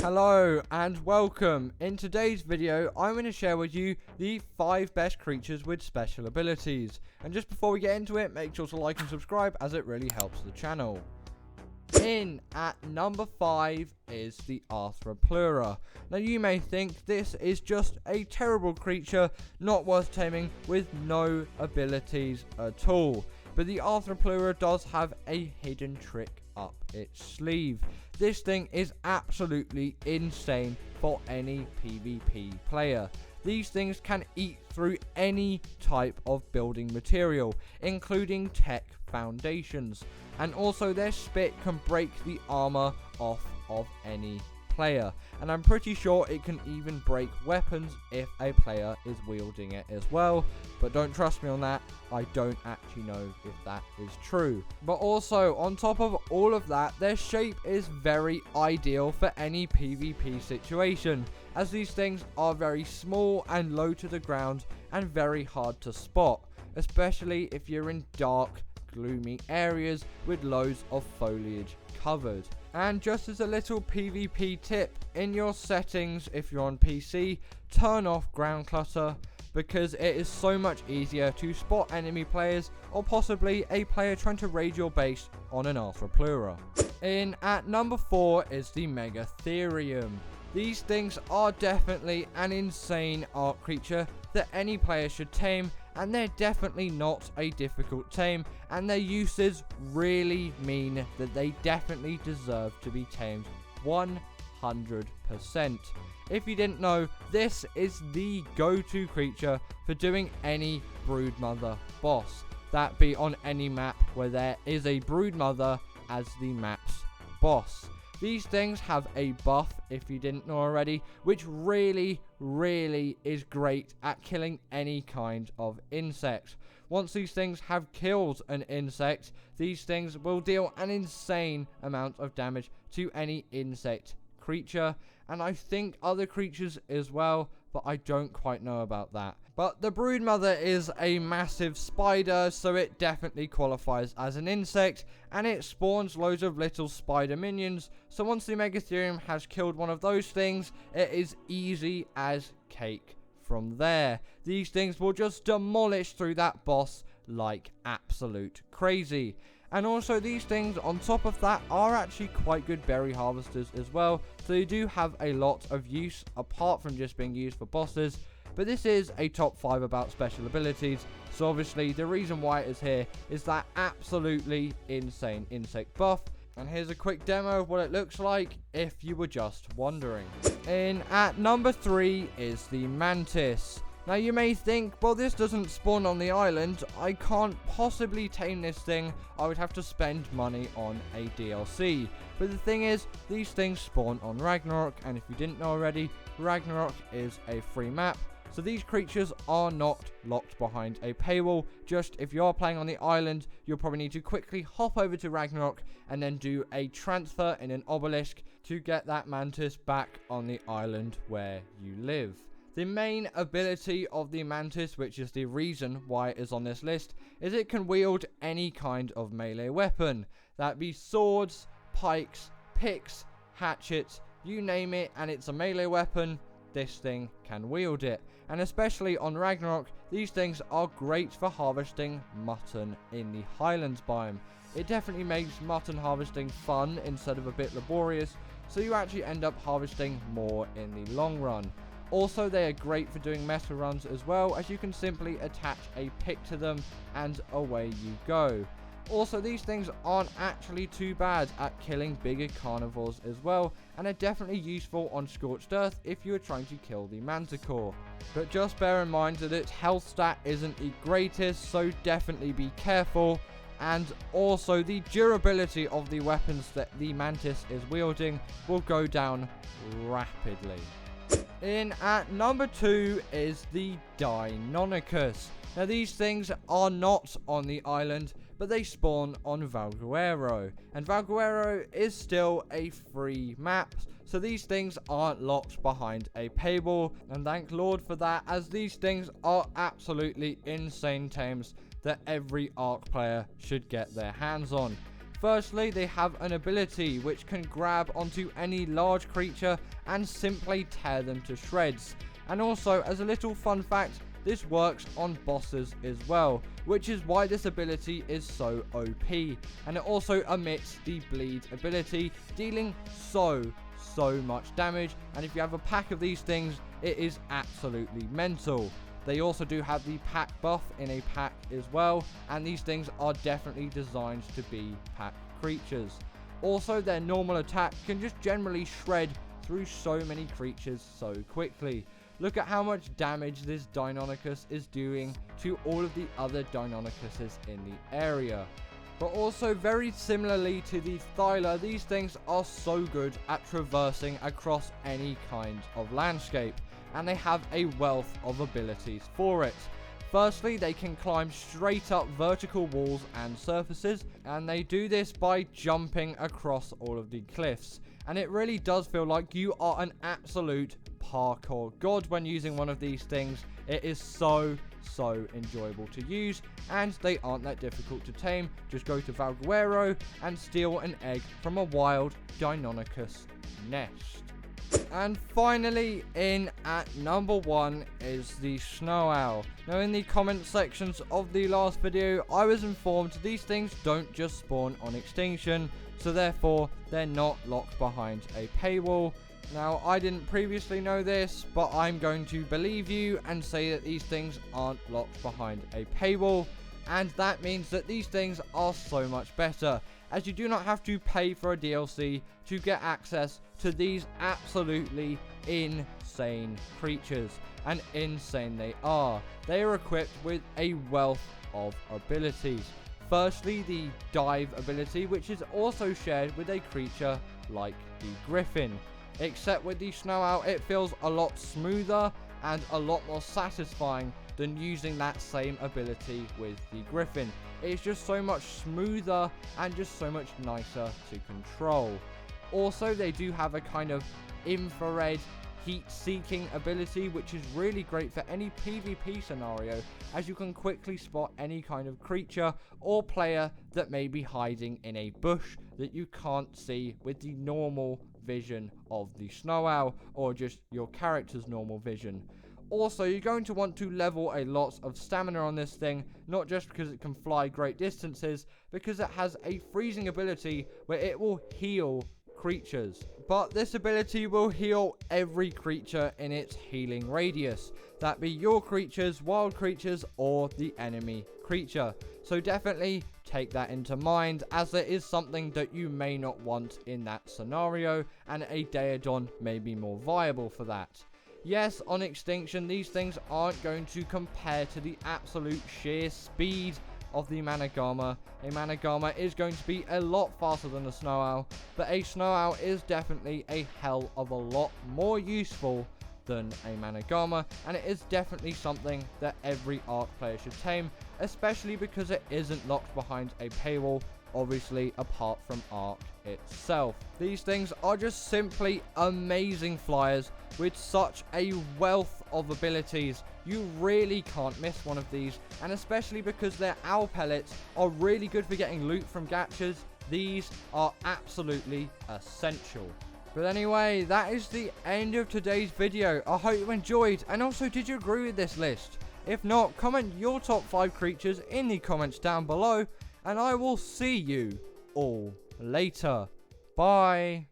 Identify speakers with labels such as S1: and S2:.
S1: Hello and welcome. In today's video I'm going to share with you the 5 best creatures with special abilities. And just before we get into it, make sure to like and subscribe as it really helps the channel. In at number 5 is the Arthroplura. Now you may think this is just a terrible creature, not worth taming, with no abilities at all. But the Arthroplura does have a hidden trick up its sleeve. This thing is absolutely insane for any PvP player. These things can eat through any type of building material, including tech foundations. And also their spit can break the armor off of any player. And I'm pretty sure it can even break weapons if a player is wielding it as well. But don't trust me on that. I don't actually know if that is true. But also, on top of all of that, their shape is very ideal for any PvP situation, as these things are very small and low to the ground and very hard to spot, especially if you're in dark, gloomy areas with loads of foliage covered. And just as a little PvP tip, in your settings, if you're on PC, turn off ground clutter, because it is so much easier to spot enemy players or possibly a player trying to raid your base on an Arthroplura. In at number 4 is the Megatherium. These things are definitely an insane art creature that any player should tame, and they're definitely not a difficult tame, and their uses really mean that they definitely deserve to be tamed 100%. If you didn't know, this is the go-to creature for doing any broodmother boss, that be on any map where there is a broodmother as the map's boss. These things have a buff, if you didn't know already, which really is great at killing any kind of insect. Once these things have killed an insect, these things will deal an insane amount of damage to any insect creature, and I think other creatures as well, but I don't quite know about that. But the broodmother is a massive spider, so it definitely qualifies as an insect, and it spawns loads of little spider minions, so once the Megatherium has killed one of those things, it is easy as cake from there. These things will just demolish through that boss like absolute crazy. And also these things on top of that are actually quite good berry harvesters as well, so they do have a lot of use apart from just being used for bosses. But this is a top 5 about special abilities, so obviously the reason why it is here is that absolutely insane insect buff. And here's a quick demo of what it looks like if you were just wondering. In at number 3 is the Mantis. Now you may think, well, this doesn't spawn on the island, I can't possibly tame this thing, I would have to spend money on a DLC. But the thing is, these things spawn on Raasclark, and if you didn't know already, Raasclark is a free map. So these creatures are not locked behind a paywall. Just if you are playing on the island, you'll probably need to quickly hop over to Raasclark and then do a transfer in an obelisk to get that Mantis back on the island where you live. The main ability of the Mantis, which is the reason why it is on this list, is it can wield any kind of melee weapon. That be swords, pikes, picks, hatchets, you name it, and it's a melee weapon, this thing can wield it. And especially on Raasclark, these things are great for harvesting mutton in the Highlands biome. It definitely makes mutton harvesting fun instead of a bit laborious, so you actually end up harvesting more in the long run. Also, they are great for doing meta runs as well, as you can simply attach a pick to them and away you go. Also, these things aren't actually too bad at killing bigger carnivores as well, and are definitely useful on Scorched Earth if you are trying to kill the Manticore. But just bear in mind that its health stat isn't the greatest, so definitely be careful. And also, the durability of the weapons that the Mantis is wielding will go down rapidly. In at number 2 is the Deinonychus. Now these things are not on the island, but they spawn on Valguero, and Valguero is still a free map, so these things aren't locked behind a paywall, and thank Lord for that, as these things are absolutely insane tames that every Arc player should get their hands on. Firstly, they have an ability which can grab onto any large creature and simply tear them to shreds. And also, as a little fun fact, this works on bosses as well, which is why this ability is so OP. And it also emits the bleed ability, dealing so much damage. And if you have a pack of these things, it is absolutely mental. They also do have the pack buff in a pack as well, and these things are definitely designed to be pack creatures. Also, their normal attack can just generally shred through so many creatures so quickly. Look at how much damage this Deinonychus is doing to all of the other Deinonychuses in the area. But also, very similarly to the Thyla, these things are so good at traversing across any kind of landscape, and they have a wealth of abilities for it. Firstly, they can climb straight up vertical walls and surfaces, and they do this by jumping across all of the cliffs. And it really does feel like you are an absolute parkour god when using one of these things. It is so enjoyable to use, and they aren't that difficult to tame. Just go to Valguero and steal an egg from a wild Deinonychus nest. And finally, in at number 1 is the Snow Owl. Now, in the comment sections of the last video, I was informed these things don't just spawn on extinction, so therefore they're not locked behind a paywall. Now, I didn't previously know this, but I'm going to believe you and say that these things aren't locked behind a paywall, and that means that these things are so much better, as you do not have to pay for a DLC to get access to these absolutely insane creatures. And insane they are. They are equipped with a wealth of abilities. Firstly, the dive ability, which is also shared with a creature like the Griffin. Except with the Snow Owl, it feels a lot smoother and a lot more satisfying than using that same ability with the Griffin. It's just so much smoother and just so much nicer to control. Also, they do have a kind of infrared heat-seeking ability, which is really great for any PvP scenario, as you can quickly spot any kind of creature or player that may be hiding in a bush that you can't see with the normal vision of the Snow Owl, or just your character's normal vision. Also, you're going to want to level a lot of stamina on this thing, not just because it can fly great distances, because it has a freezing ability where it will heal creatures. But this ability will heal every creature in its healing radius, that be your creatures, wild creatures, or the enemy creature. So definitely take that into mind, as there is something that you may not want in that scenario, and a Daedon may be more viable for that. Yes, on extinction, these things aren't going to compare to the absolute sheer speed of the Managama. A Managama is going to be a lot faster than a Snow Owl, but a Snow Owl is definitely a hell of a lot more useful than a Managama, and it is definitely something that every Ark player should tame, especially because it isn't locked behind a paywall, obviously apart from Ark itself. These things are just simply amazing flyers with such a wealth of abilities. You really can't miss one of these, and especially because their owl pellets are really good for getting loot from gachas, these are absolutely essential. But anyway, that is the end of today's video. I hope you enjoyed, and also, did you agree with this list? If not, comment your top 5 creatures in the comments down below, and I will see you all later. Bye.